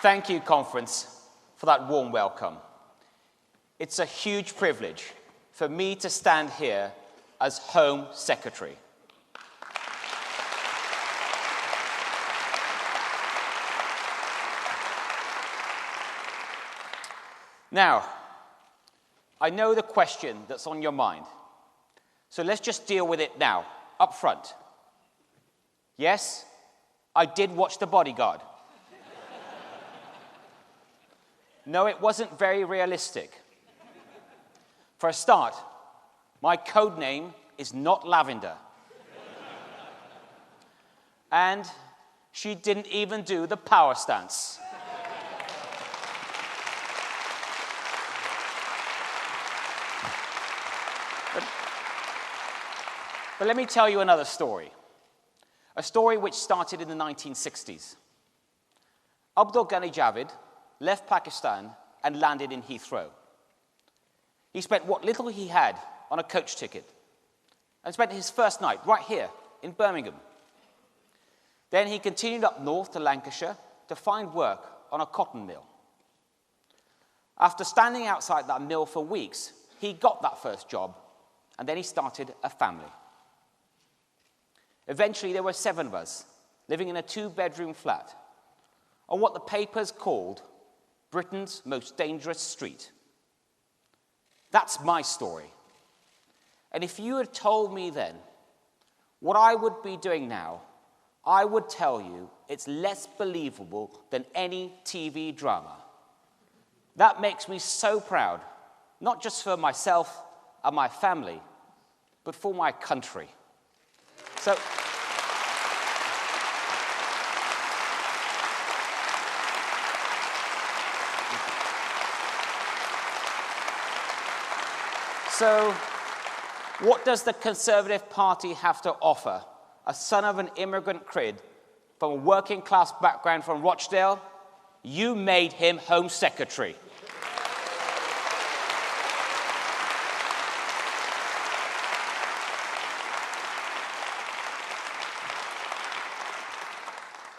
Thank you, Conference, for that warm welcome. It's a huge privilege for me to stand here as Home Secretary. Now, I know the question that's on your mind, so let's just deal with it now, up front. Yes, I did watch The Bodyguard. No, it wasn't very realistic. For a start, my code name is not Lavender. And she didn't even do the power stance. But let me tell you another story. A story which started in the 1960s. Abdul Ghani Javid left Pakistan and landed in Heathrow. He spent what little he had on a coach ticket and spent his first night right here in Birmingham. Then he continued up north to Lancashire to find work on a cotton mill. After standing outside that mill for weeks, he got that first job, and then he started a family. Eventually, there were 7 of us living in a 2-bedroom flat on what the papers called Britain's most dangerous street. That's my story. And if you had told me then what I would be doing now, I would tell you it's less believable than any TV drama. That makes me so proud, not just for myself and my family, but for my country. So, what does the Conservative Party have to offer a son of an immigrant kid from a working-class background from Rochdale? You made him Home Secretary.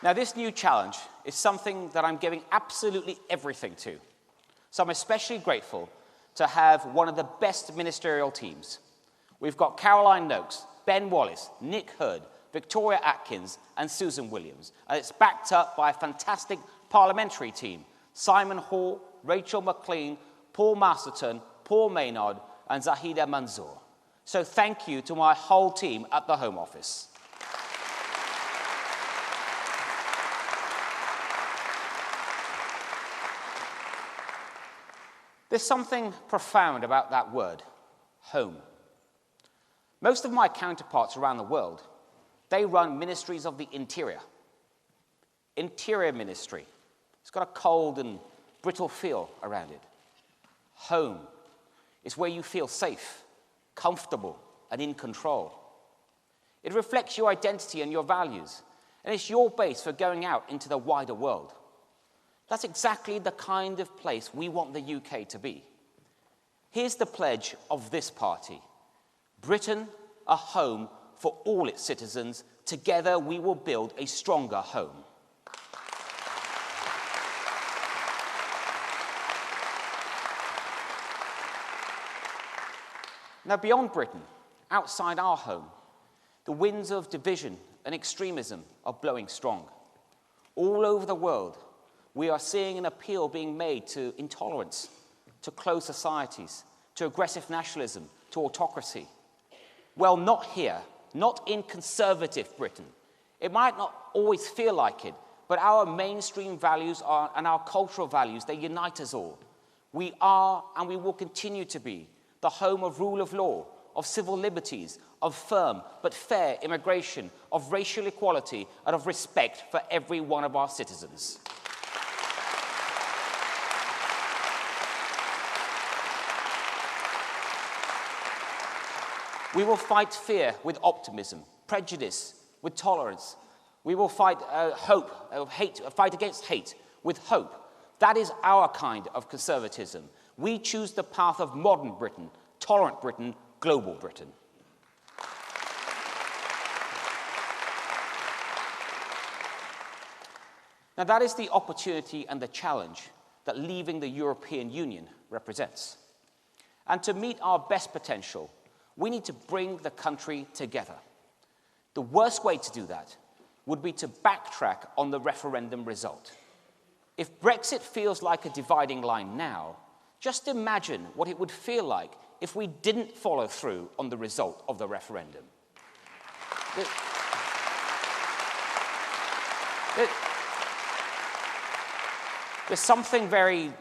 Now, this new challenge is something that I'm giving absolutely everything to. So I'm especially grateful to have one of the best ministerial teams. We've got Caroline Noakes, Ben Wallace, Nick Hood, Victoria Atkins, and Susan Williams. And it's backed up by a fantastic parliamentary team: Simon Hall, Rachel McLean, Paul Masterton, Paul Maynard, and Zahida Manzoor. So thank you to my whole team at the Home Office. There's something profound about that word, home. Most of my counterparts around the world, they run ministries of the interior. Interior ministry. It's got a cold and brittle feel around it. Home is where you feel safe, comfortable, and in control. It reflects your identity and your values, and it's your base for going out into the wider world. That's exactly the kind of place we want the UK to be. Here's the pledge of this party. Britain, a home for all its citizens. Together we will build a stronger home. Now, beyond Britain, outside our home, the winds of division and extremism are blowing strong. All over the world, we are seeing an appeal being made to intolerance, to closed societies, to aggressive nationalism, to autocracy. Well, not here, not in conservative Britain. It might not always feel like it, but our mainstream values and our cultural values, they unite us all. We are, and we will continue to be, the home of rule of law, of civil liberties, of firm but fair immigration, of racial equality, and of respect for every one of our citizens. We will fight fear with optimism, prejudice with tolerance. We will fight fight against hate with hope. That is our kind of conservatism. We choose the path of modern Britain, tolerant Britain, global Britain. Now, that is the opportunity and the challenge that leaving the European Union represents. And to meet our best potential, we need to bring the country together. The worst way to do that would be to backtrack on the referendum result. If Brexit feels like a dividing line now, just imagine what it would feel like if we didn't follow through on the result of the referendum. There's something very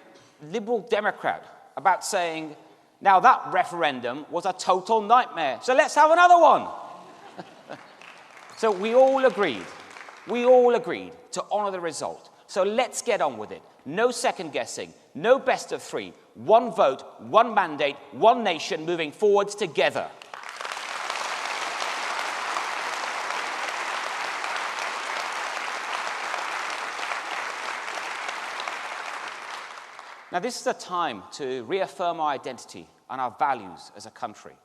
liberal Democrat about saying, now that referendum was a total nightmare, so let's have another one. So we all agreed to honour the result. So let's get on with it. No second guessing, no best of three. One vote, one mandate, one nation moving forwards together. Now, this is a time to reaffirm our identity and our values as a country,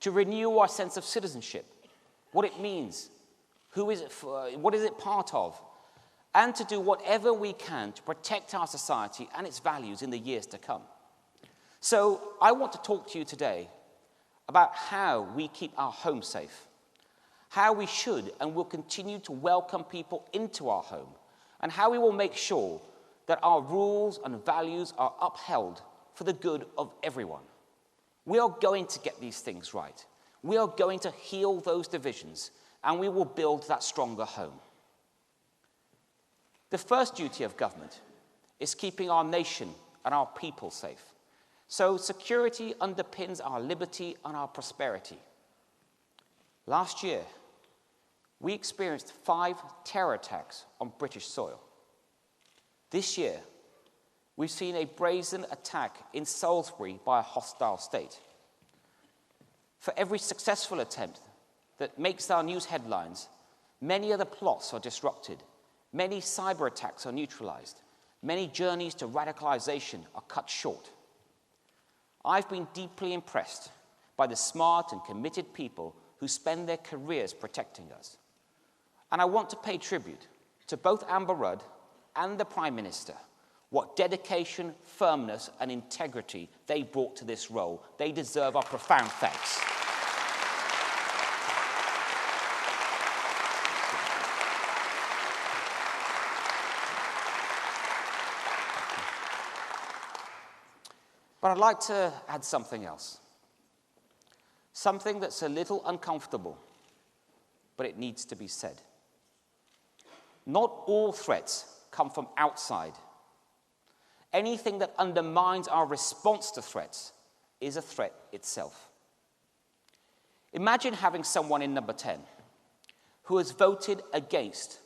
to renew our sense of citizenship, what it means, who is it for, what is it part of, and to do whatever we can to protect our society and its values in the years to come. So, I want to talk to you today about how we keep our home safe, how we should and will continue to welcome people into our home, and how we will make sure that our rules and values are upheld for the good of everyone. We are going to get these things right. We are going to heal those divisions, and we will build that stronger home. The first duty of government is keeping our nation and our people safe. So security underpins our liberty and our prosperity. Last year, we experienced 5 terror attacks on British soil. This year, we've seen a brazen attack in Salisbury by a hostile state. For every successful attempt that makes our news headlines, many other plots are disrupted, many cyber attacks are neutralized, many journeys to radicalization are cut short. I've been deeply impressed by the smart and committed people who spend their careers protecting us. And I want to pay tribute to both Amber Rudd and the Prime Minister. What dedication, firmness, and integrity they brought to this role. They deserve our profound thanks. But I'd like to add something else. Something that's a little uncomfortable, but it needs to be said. Not all threats come from outside. Anything that undermines our response to threats is a threat itself. Imagine having someone in number 10 who has voted against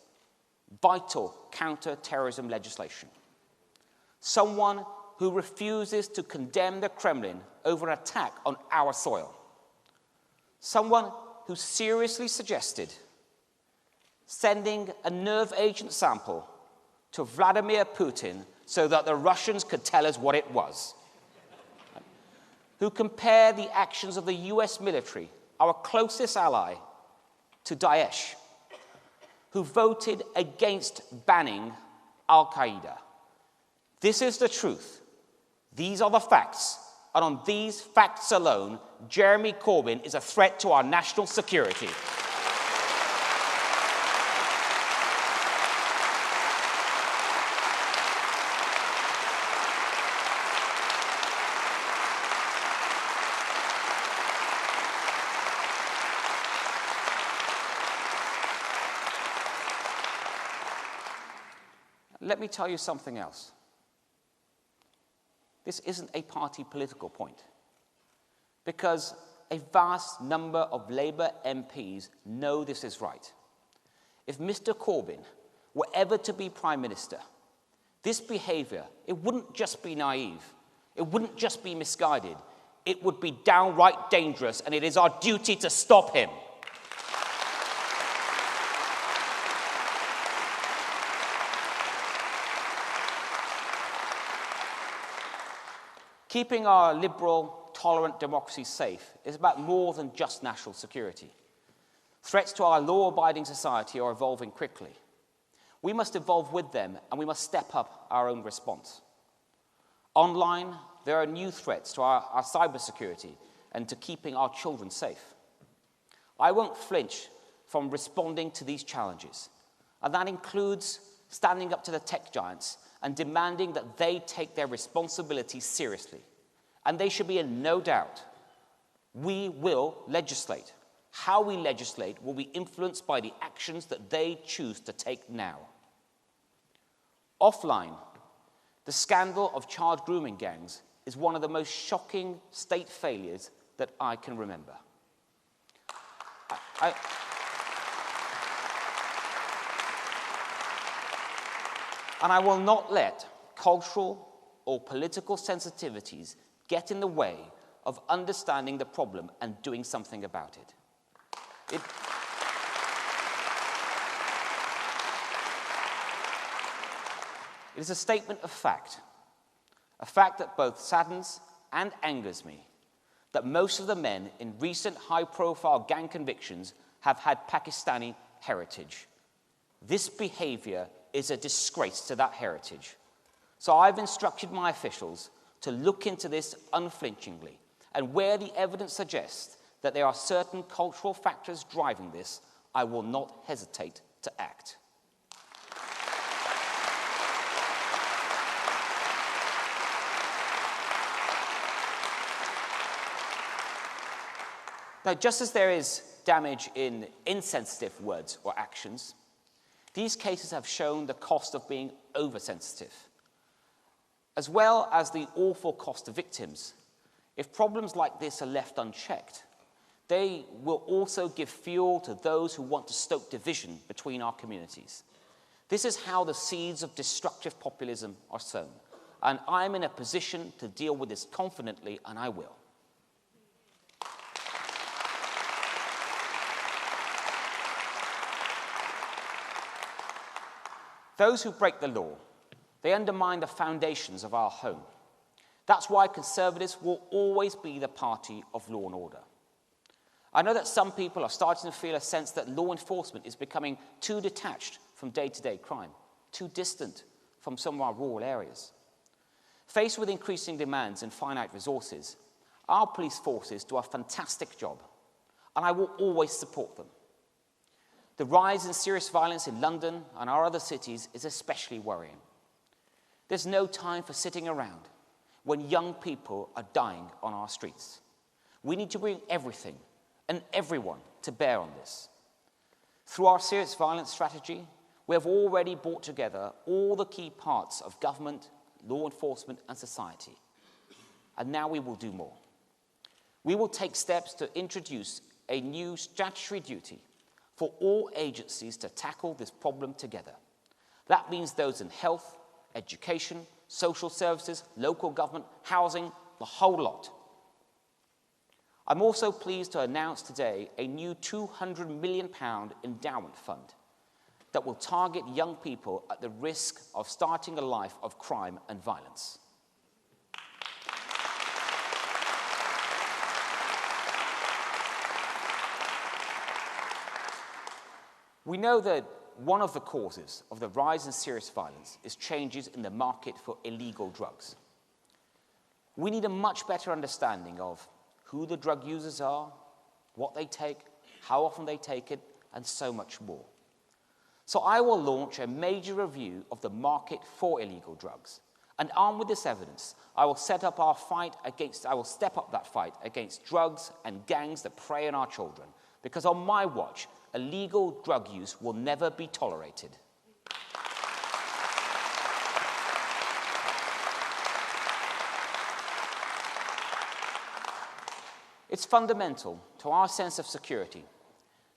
vital counter-terrorism legislation. Someone who refuses to condemn the Kremlin over an attack on our soil. Someone who seriously suggested sending a nerve agent sample to Vladimir Putin so that the Russians could tell us what it was. Who compare the actions of the US military, our closest ally, to Daesh. Who voted against banning Al-Qaeda. This is the truth. These are the facts. And on these facts alone, Jeremy Corbyn is a threat to our national security. Let me tell you something else. This isn't a party political point, because a vast number of Labour MPs know this is right. If Mr. Corbyn were ever to be Prime Minister, this behaviour, it wouldn't just be naive, it wouldn't just be misguided, it would be downright dangerous, and it is our duty to stop him. Keeping our liberal, tolerant democracy safe is about more than just national security. Threats to our law-abiding society are evolving quickly. We must evolve with them, and we must step up our own response. Online, there are new threats to our cybersecurity and to keeping our children safe. I won't flinch from responding to these challenges, and that includes standing up to the tech giants and demanding that they take their responsibilities seriously. And they should be in no doubt. We will legislate. How we legislate will be influenced by the actions that they choose to take now. Offline, the scandal of child grooming gangs is one of the most shocking state failures that I can remember. And I will not let cultural or political sensitivities get in the way of understanding the problem and doing something about it. It is a statement of fact, a fact that both saddens and angers me, that most of the men in recent high-profile gang convictions have had Pakistani heritage. This behavior is a disgrace to that heritage. So I've instructed my officials to look into this unflinchingly, and where the evidence suggests that there are certain cultural factors driving this, I will not hesitate to act. Now, just as there is damage in insensitive words or actions, these cases have shown the cost of being oversensitive, as well as the awful cost to victims. If problems like this are left unchecked, they will also give fuel to those who want to stoke division between our communities. This is how the seeds of destructive populism are sown, and I'm in a position to deal with this confidently, and I will. Those who break the law, they undermine the foundations of our home. That's why Conservatives will always be the party of law and order. I know that some people are starting to feel a sense that law enforcement is becoming too detached from day-to-day crime, too distant from some of our rural areas. Faced with increasing demands and finite resources, our police forces do a fantastic job, and I will always support them. The rise in serious violence in London and our other cities is especially worrying. There's no time for sitting around when young people are dying on our streets. We need to bring everything and everyone to bear on this. Through our serious violence strategy, we have already brought together all the key parts of government, law enforcement, and society. And now we will do more. We will take steps to introduce a new statutory duty for all agencies to tackle this problem together. That means those in health, education, social services, local government, housing, the whole lot. I'm also pleased to announce today a new £200 million endowment fund that will target young people at the risk of starting a life of crime and violence. We know that one of the causes of the rise in serious violence is changes in the market for illegal drugs. We need a much better understanding of who the drug users are, what they take, how often they take it, and so much more. So I will launch a major review of the market for illegal drugs. And armed with this evidence, I will step up that fight against drugs and gangs that prey on our children. Because on my watch, illegal drug use will never be tolerated. It's fundamental to our sense of security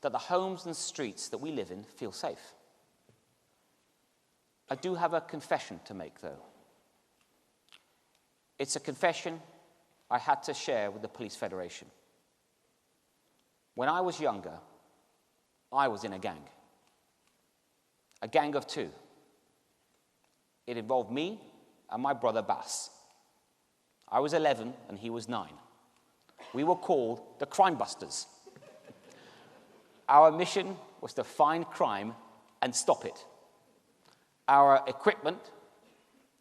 that the homes and streets that we live in feel safe. I do have a confession to make, though. It's a confession I had to share with the Police Federation. When I was younger, I was in a gang of two. It involved me and my brother Bass. I was 11 and he was 9. We were called the Crime Busters. Our mission was to find crime and stop it. our equipment,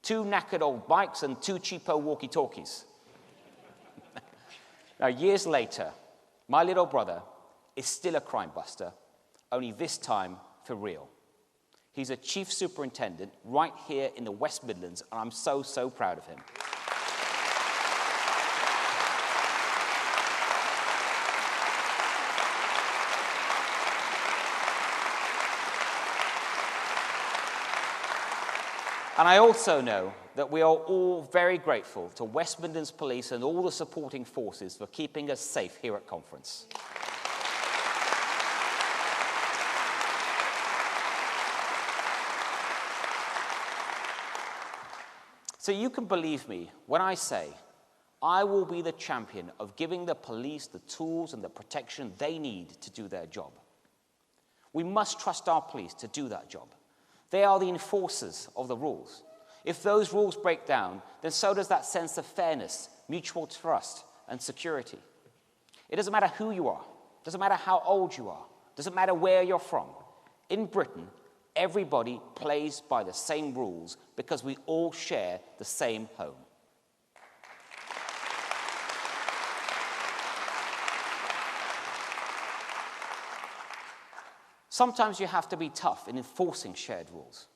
2 knackered old bikes, and 2 cheapo walkie-talkies. Now, years later, my little brother is still a crime buster, only this time for real. He's a chief superintendent right here in the West Midlands, and I'm so, so proud of him. And I also know that we are all very grateful to West Midlands Police and all the supporting forces for keeping us safe here at conference. So you can believe me when I say I will be the champion of giving the police the tools and the protection they need to do their job. We must trust our police to do that job. They are the enforcers of the rules. If those rules break down, then so does that sense of fairness, mutual trust, and security. It doesn't matter who you are. It doesn't matter how old you are. It doesn't matter where you're from. In Britain, everybody plays by the same rules because we all share the same home. Sometimes you have to be tough in enforcing shared rules.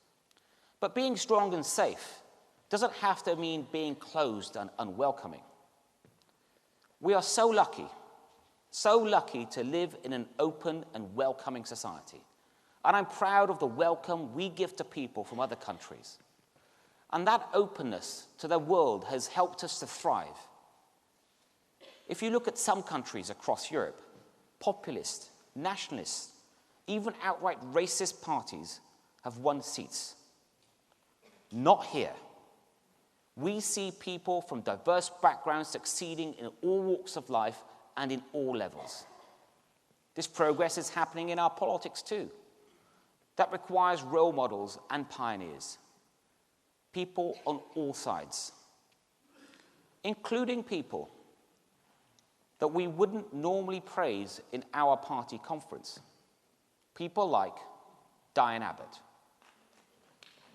But being strong and safe doesn't have to mean being closed and unwelcoming. We are so lucky to live in an open and welcoming society. And I'm proud of the welcome we give to people from other countries. And that openness to the world has helped us to thrive. If you look at some countries across Europe, populist, nationalist, even outright racist parties have won seats. Not here. We see people from diverse backgrounds succeeding in all walks of life and in all levels. This progress is happening in our politics too. That requires role models and pioneers. People on all sides, including people that we wouldn't normally praise in our party conference. People like Diane Abbott.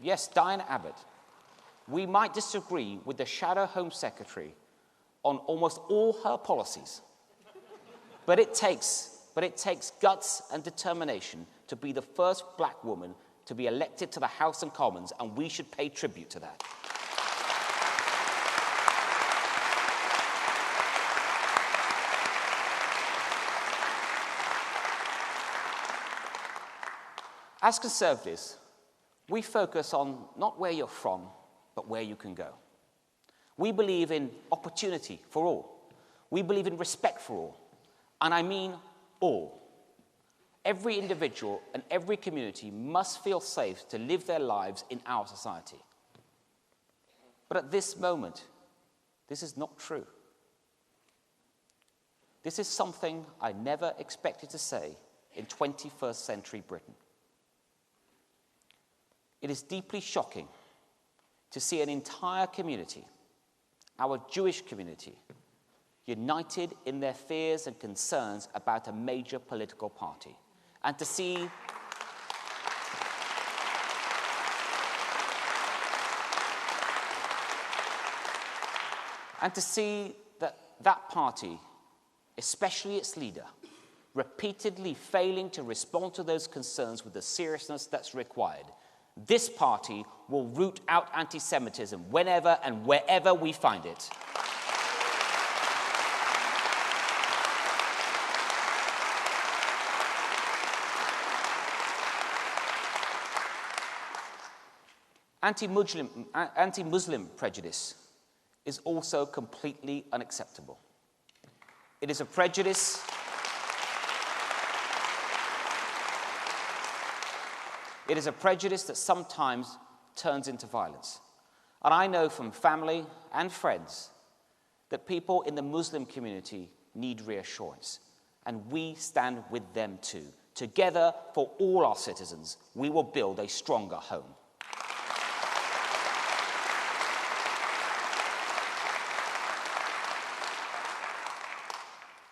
Yes, Diane Abbott. We might disagree with the Shadow Home Secretary on almost all her policies, but it takes guts and determination to be the first black woman to be elected to the House and Commons, and we should pay tribute to that. As Conservatives, we focus on not where you're from, but where you can go. We believe in opportunity for all. We believe in respect for all. And I mean all. Every individual and every community must feel safe to live their lives in our society. But at this moment, this is not true. This is something I never expected to say in 21st century Britain. It is deeply shocking to see an entire community, our Jewish community, united in their fears and concerns about a major political party. And to see that party, especially its leader, repeatedly failing to respond to those concerns with the seriousness that's required. This party will root out anti-Semitism whenever and wherever we find it. Anti-Muslim prejudice is also completely unacceptable. It is a prejudice that sometimes turns into violence. And I know from family and friends that people in the Muslim community need reassurance. And we stand with them too. Together, for all our citizens, we will build a stronger home.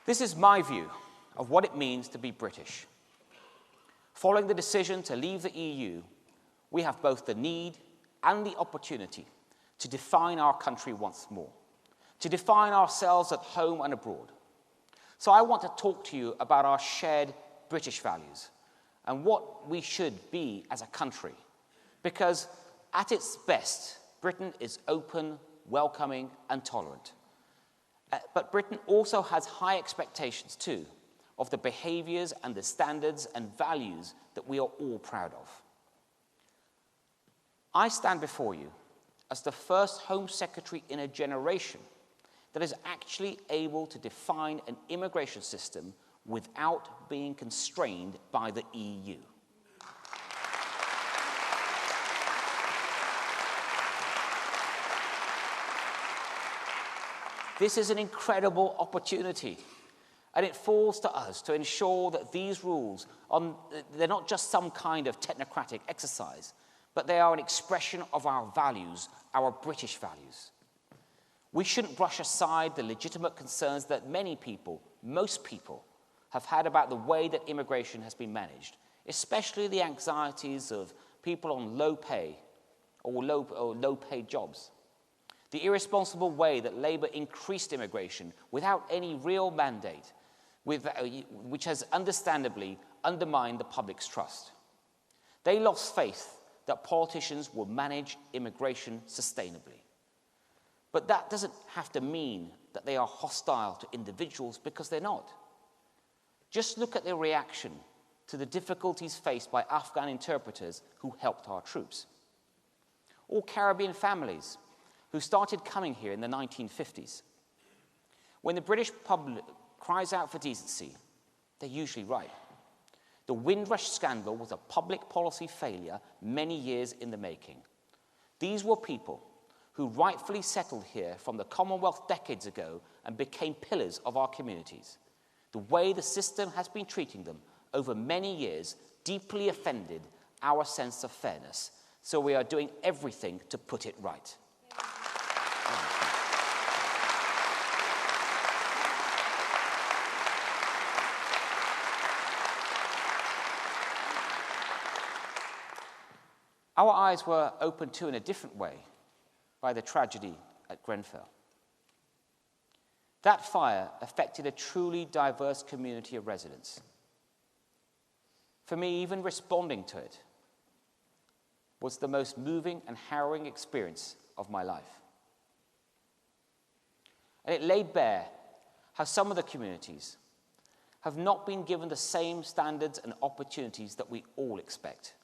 This is my view of what it means to be British. Following the decision to leave the EU, we have both the need and the opportunity to define our country once more, to define ourselves at home and abroad. So I want to talk to you about our shared British values and what we should be as a country. Because at its best, Britain is open, welcoming, and tolerant. But Britain also has high expectations, too, of the behaviors and the standards and values that we are all proud of. I stand before you as the first Home Secretary in a generation that is actually able to define an immigration system without being constrained by the EU. This is an incredible opportunity, and it falls to us to ensure that these rules, they're not just some kind of technocratic exercise, but they are an expression of our values, our British values. We shouldn't brush aside the legitimate concerns that many people, most people, have had about the way that immigration has been managed, especially the anxieties of people on low pay or low-paid jobs. The irresponsible way that Labour increased immigration without any real mandate, which has understandably undermined the public's trust. They lost faith that politicians will manage immigration sustainably. But that doesn't have to mean that they are hostile to individuals, because they're not. Just look at their reaction to the difficulties faced by Afghan interpreters who helped our troops. Or Caribbean families who started coming here in the 1950s. When the British public cries out for decency, they're usually right. The Windrush scandal was a public policy failure many years in the making. These were people who rightfully settled here from the Commonwealth decades ago and became pillars of our communities. The way the system has been treating them over many years deeply offended our sense of fairness, so we are doing everything to put it right. Our eyes were opened to in a different way by the tragedy at Grenfell. That fire affected a truly diverse community of residents. For me, even responding to it was the most moving and harrowing experience of my life. And it laid bare how some of the communities have not been given the same standards and opportunities that we all expect.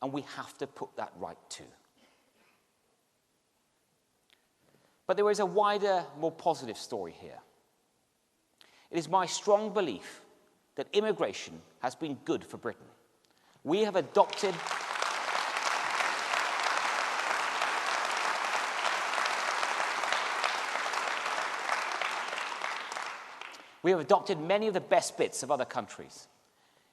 And we have to put that right too. But there is a wider, more positive story here. It is my strong belief that immigration has been good for Britain. We have adopted many of the best bits of other countries.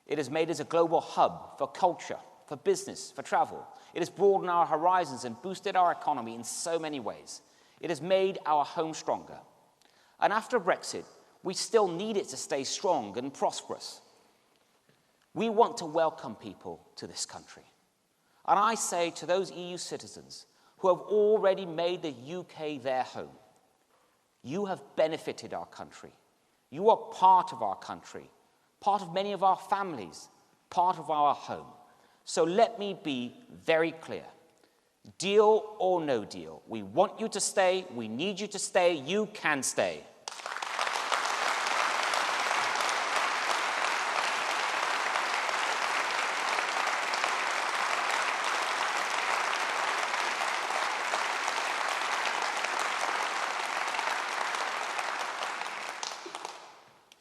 It has made us a global hub for culture, for business, for travel. It has broadened our horizons and boosted our economy in so many ways. It has made our home stronger. And after Brexit, we still need it to stay strong and prosperous. We want to welcome people to this country. And I say to those EU citizens who have already made the UK their home, you have benefited our country. You are part of our country, part of many of our families, part of our home. So let me be very clear. Deal or no deal, we want you to stay, we need you to stay, you can stay.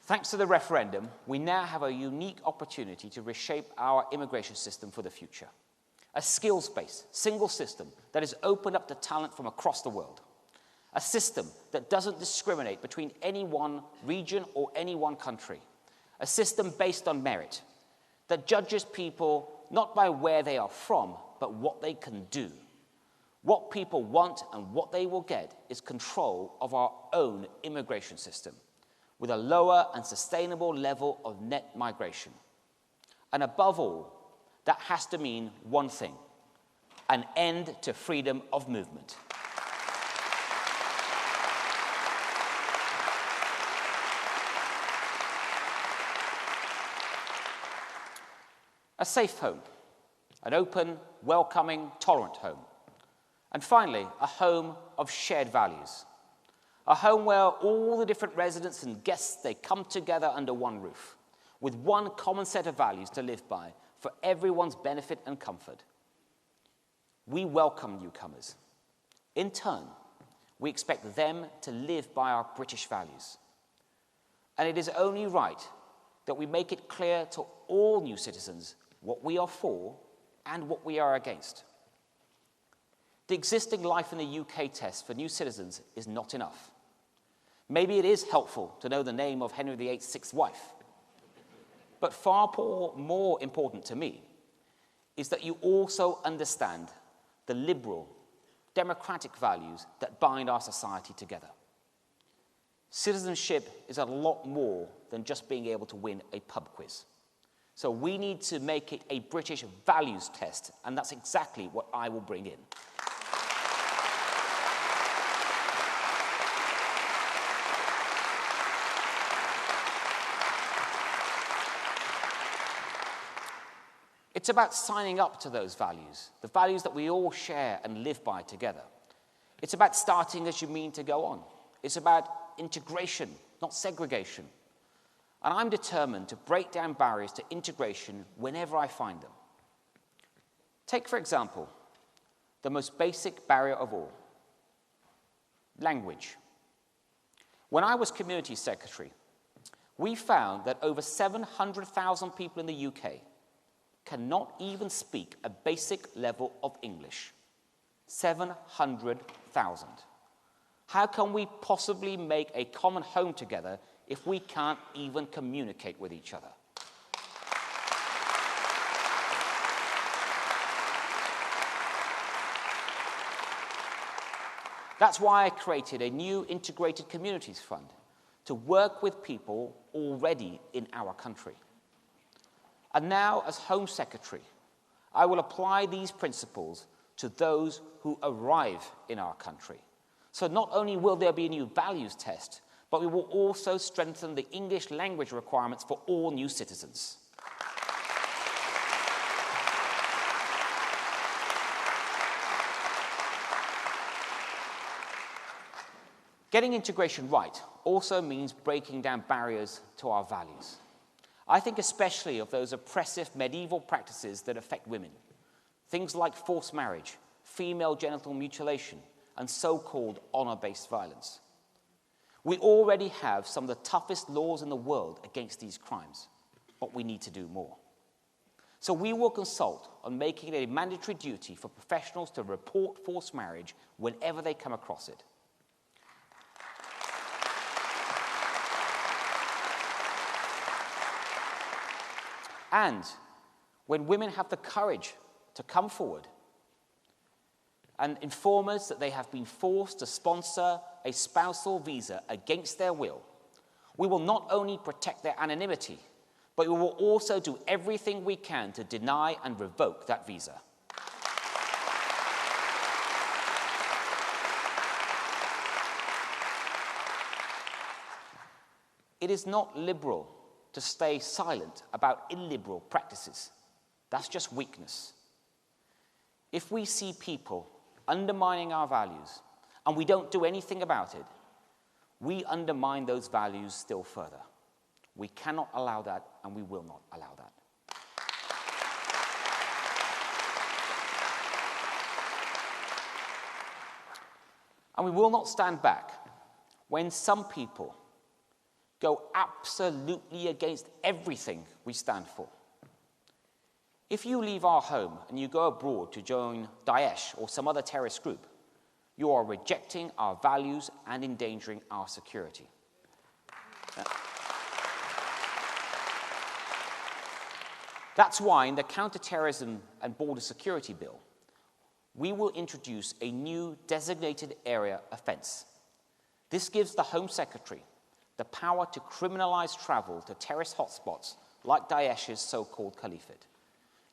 Thanks to the referendum, we now have a unique opportunity to reshape our immigration system for the future. A skills-based, single system that is opened up to talent from across the world. A system that doesn't discriminate between any one region or any one country. A system based on merit that judges people not by where they are from, but what they can do. What people want and what they will get is control of our own immigration system, with a lower and sustainable level of net migration. And above all, that has to mean one thing: an end to freedom of movement. A safe home, an open, welcoming, tolerant home. And finally, a home of shared values. A home where all the different residents and guests, they come together under one roof, with one common set of values to live by for everyone's benefit and comfort. We welcome newcomers. In turn, we expect them to live by our British values. And it is only right that we make it clear to all new citizens what we are for and what we are against. The existing Life in the UK test for new citizens is not enough. Maybe it is helpful to know the name of Henry VIII's sixth wife. But far more important to me is that you also understand the liberal, democratic values that bind our society together. Citizenship is a lot more than just being able to win a pub quiz. So we need to make it a British values test, and that's exactly what I will bring in. It's about signing up to those values, the values that we all share and live by together. It's about starting as you mean to go on. It's about integration, not segregation. And I'm determined to break down barriers to integration whenever I find them. Take, for example, the most basic barrier of all, language. When I was community secretary, we found that over 700,000 people in the UK cannot even speak a basic level of English. 700,000. How can we possibly make a common home together if we can't even communicate with each other? That's why I created a new Integrated Communities Fund to work with people already in our country. And now, as Home Secretary, I will apply these principles to those who arrive in our country. So not only will there be a new values test, but we will also strengthen the English language requirements for all new citizens. Getting integration right also means breaking down barriers to our values. I think especially of those oppressive medieval practices that affect women. Things like forced marriage, female genital mutilation, and so-called honor-based violence. We already have some of the toughest laws in the world against these crimes, but we need to do more. So we will consult on making it a mandatory duty for professionals to report forced marriage whenever they come across it. And when women have the courage to come forward and inform us that they have been forced to sponsor a spousal visa against their will, we will not only protect their anonymity, but we will also do everything we can to deny and revoke that visa. It is not liberal to stay silent about illiberal practices. That's just weakness. If we see people undermining our values and we don't do anything about it, we undermine those values still further. We cannot allow that, and we will not allow that. And we will not stand back when some people go absolutely against everything we stand for. If you leave our home and you go abroad to join Daesh or some other terrorist group, you are rejecting our values and endangering our security. That's why in the Counter-Terrorism and Border Security Bill, we will introduce a new designated area offence. This gives the Home Secretary the power to criminalize travel to terrorist hotspots like Daesh's so-called caliphate.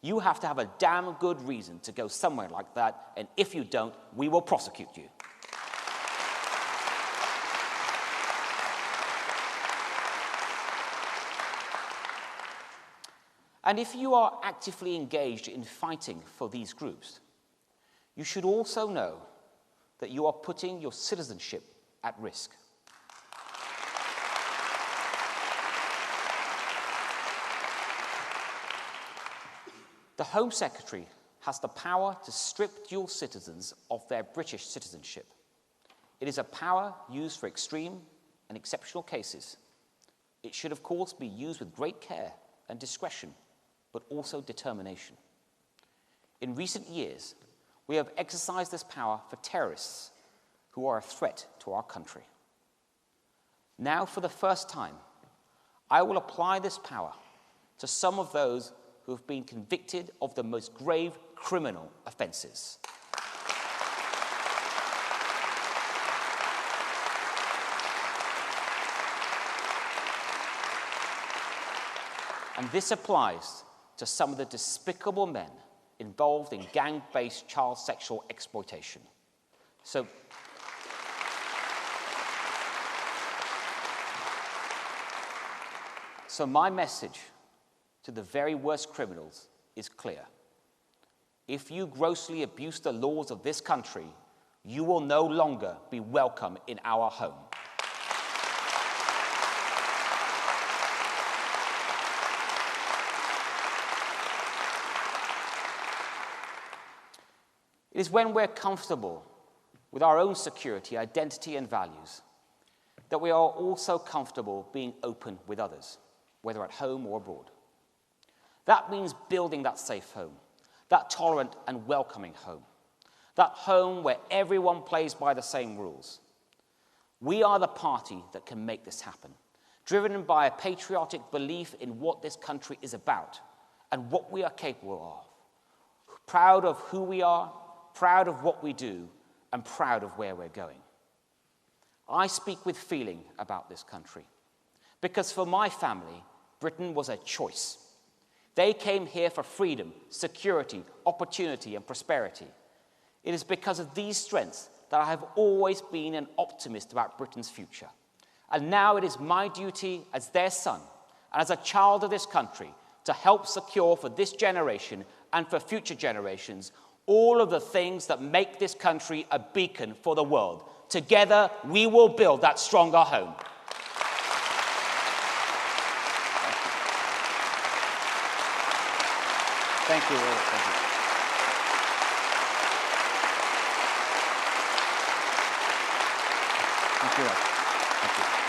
You have to have a damn good reason to go somewhere like that, and if you don't, we will prosecute you. And if you are actively engaged in fighting for these groups, you should also know that you are putting your citizenship at risk. The Home Secretary has the power to strip dual citizens of their British citizenship. It is a power used for extreme and exceptional cases. It should, of course, be used with great care and discretion, but also determination. In recent years, we have exercised this power for terrorists who are a threat to our country. Now, for the first time, I will apply this power to some of those who have been convicted of the most grave criminal offences. And this applies to some of the despicable men involved in gang-based child sexual exploitation. So my message to the very worst criminals is clear. If you grossly abuse the laws of this country, you will no longer be welcome in our home. It is when we're comfortable with our own security, identity, and values that we are also comfortable being open with others, whether at home or abroad. That means building that safe home, that tolerant and welcoming home, that home where everyone plays by the same rules. We are the party that can make this happen, driven by a patriotic belief in what this country is about and what we are capable of, proud of who we are, proud of what we do, and proud of where we're going. I speak with feeling about this country, because for my family, Britain was a choice. They came here for freedom, security, opportunity, and prosperity. It is because of these strengths that I have always been an optimist about Britain's future. And now it is my duty as their son and as a child of this country to help secure for this generation and for future generations all of the things that make this country a beacon for the world. Together, we will build that stronger home. Thank you. Thank you. Thank you. Thank you.